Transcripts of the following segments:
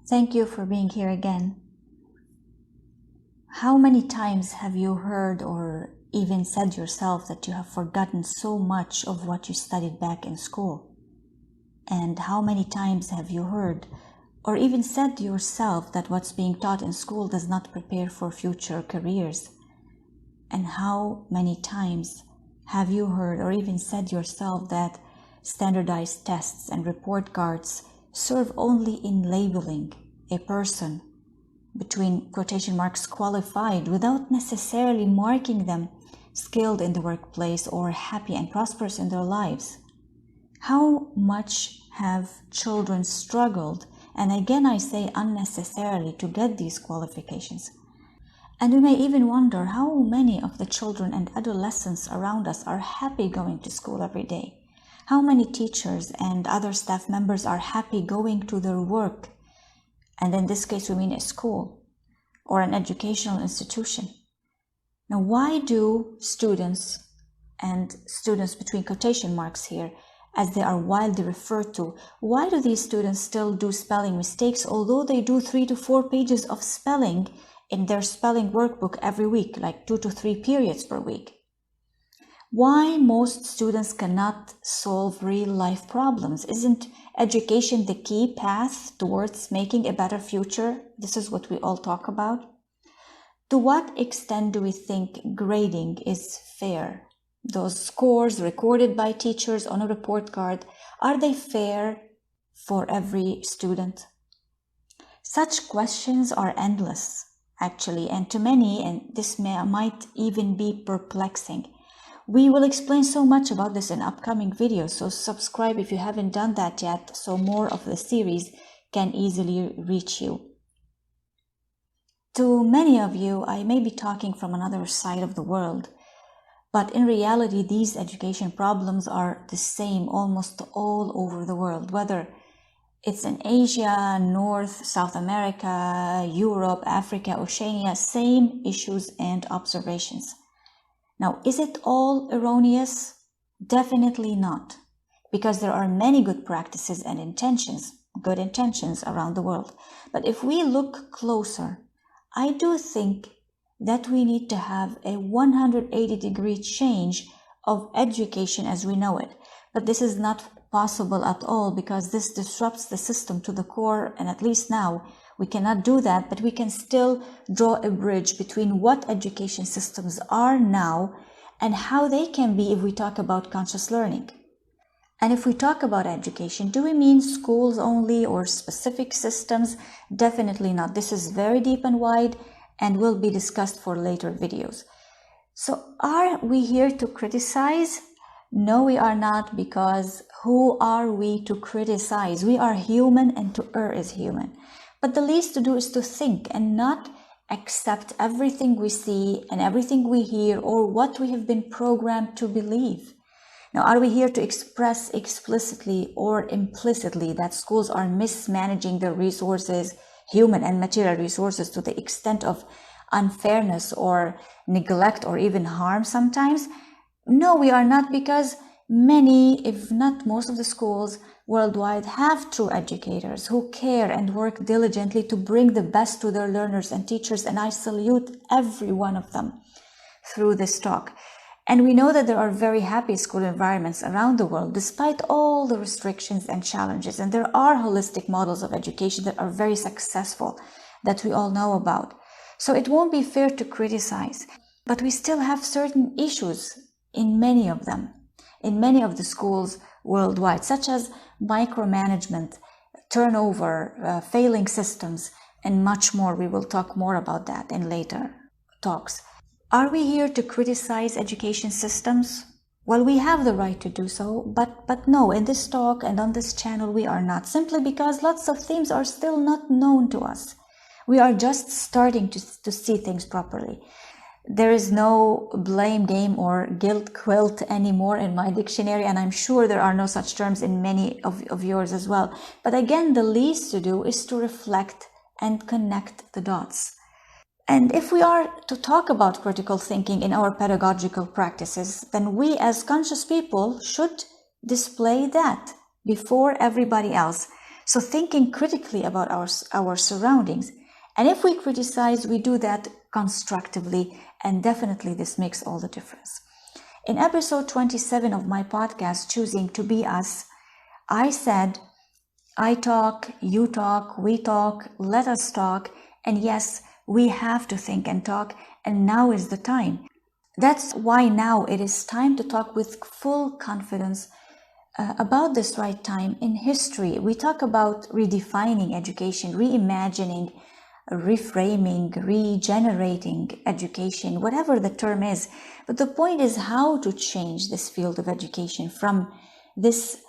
Thank you for being here again. How many times have you heard or even said yourself that you have forgotten so much of what you studied back in school? And how many times have you heard or even said yourself that what's being taught in school does not prepare for future careers? And how many times have you heard or even said yourself that standardized tests and report cards serve only in labeling a person, between quotation marks, qualified, without necessarily marking them skilled in the workplace or happy and prosperous in their lives? How much have children struggled, and again I say unnecessarily, to get these qualifications? And we may even wonder how many of the children and adolescents around us are happy going to school every day. How many teachers and other staff members are happy going to their work? And in this case, we mean a school or an educational institution. Now, why do students, and students between quotation marks here, as they are widely referred to, why do these students still do spelling mistakes, although they do 3 to 4 pages of spelling in their spelling workbook every week, like 2 to 3 periods per week? Why most students cannot solve real-life problems? Isn't education the key path towards making a better future? This is what we all talk about. To what extent do we think grading is fair? Those scores recorded by teachers on a report card, are they fair for every student? Such questions are endless, actually, and to many, and this might even be perplexing. We will explain so much about this in upcoming videos, so subscribe if you haven't done that yet, so more of the series can easily reach you. To many of you, I may be talking from another side of the world, but in reality, these education problems are the same almost all over the world, whether it's in Asia, North, South America, Europe, Africa, Oceania, same issues and observations. Now, is it all erroneous? Definitely not, because there are many good practices and good intentions around the world. But if we look closer, I do think that we need to have a 180-degree change of education as we know it. But this is not possible at all, because this disrupts the system to the core, and at least now we cannot do that, but we can still draw a bridge between what education systems are now and how they can be if we talk about conscious learning. And if we talk about education, do we mean schools only or specific systems? Definitely not. This is very deep and wide and will be discussed for later videos. So are we here to criticize? No, we are not, because who are we to criticize? We are human, and to err is human. But the least to do is to think and not accept everything we see and everything we hear or what we have been programmed to believe. Now, are we here to express explicitly or implicitly that schools are mismanaging their resources, human and material resources, to the extent of unfairness or neglect or even harm sometimes? No, we are not, because many, if not most of the schools worldwide have true educators who care and work diligently to bring the best to their learners and teachers, and I salute every one of them through this talk. And we know that there are very happy school environments around the world, despite all the restrictions and challenges. And there are holistic models of education that are very successful, that we all know about. So it won't be fair to criticize, but we still have certain issues in many of them, in many of the schools worldwide, such as micromanagement, turnover, failing systems, and much more. We will talk more about that in later talks. Are we here to criticize education systems? Well, we have the right to do so, but no, in this talk and on this channel we are not, simply because lots of themes are still not known to us. We are just starting to see things properly. There is no blame game or guilt quilt anymore in my dictionary, and I'm sure there are no such terms in many of yours as well. But again, the least to do is to reflect and connect the dots. And if we are to talk about critical thinking in our pedagogical practices, then we as conscious people should display that before everybody else. So thinking critically about our surroundings. And if we criticize, we do that constructively, and definitely this makes all the difference. In episode 27 of my podcast, Choosing to Be Us, I said, I talk, you talk, we talk, let us talk, and yes, we have to think and talk, and now is the time. That's why now it is time to talk with full confidence about this right time in history. We talk about redefining education, reimagining, reframing, regenerating education, whatever the term is. But the point is how to change this field of education from this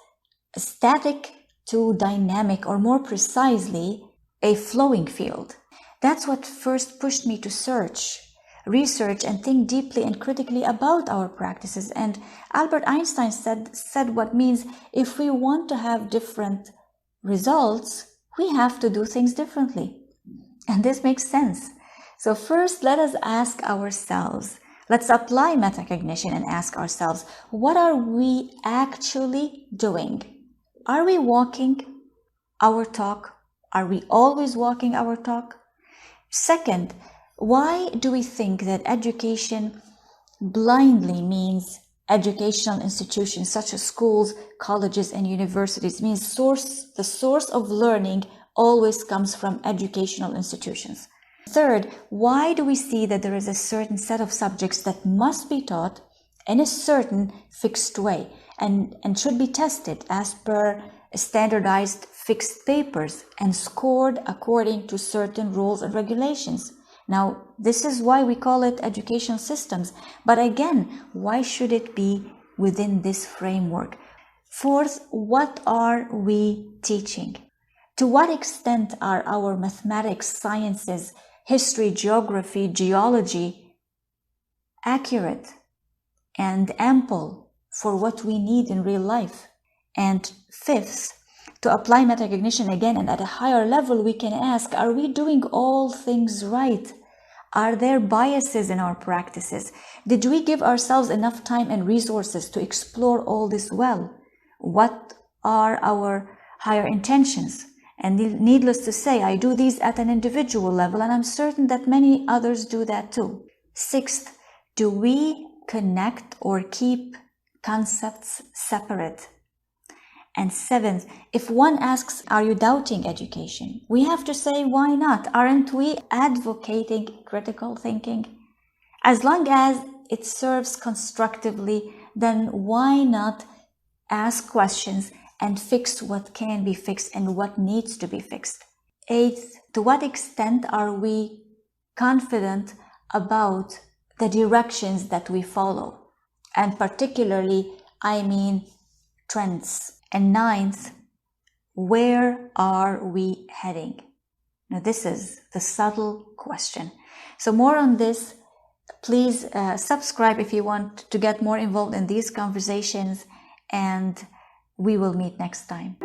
static to dynamic, or more precisely, a flowing field. That's what first pushed me to research and think deeply and critically about our practices. And Albert Einstein said what means if we want to have different results, we have to do things differently. And this makes sense. So first, let us ask ourselves, let's apply metacognition and ask ourselves, what are we actually doing? Are we walking our talk? Are we always walking our talk? Second, why do we think that education blindly means educational institutions such as schools, colleges, and universities, means the source of learning always comes from educational institutions? Third, why do we see that there is a certain set of subjects that must be taught in a certain fixed way and should be tested as per standardized fixed papers and scored according to certain rules and regulations? Now, this is why we call it education systems. But again, why should it be within this framework? Fourth, what are we teaching? To what extent are our mathematics, sciences, history, geography, geology accurate and ample for what we need in real life? And fifth, to apply metacognition again and at a higher level, we can ask, are we doing all things right? Are there biases in our practices? Did we give ourselves enough time and resources to explore all this well? What are our higher intentions? And needless to say, I do these at an individual level, and I'm certain that many others do that too. Sixth, do we connect or keep concepts separate? And seventh, if one asks, are you doubting education? We have to say, why not? Aren't we advocating critical thinking? As long as it serves constructively, then why not ask questions and fix what can be fixed and what needs to be fixed? Eighth, to what extent are we confident about the directions that we follow? And particularly, I mean trends. And ninth, where are we heading? Now, this is the subtle question. So more on this, please subscribe if you want to get more involved in these conversations, and we will meet next time.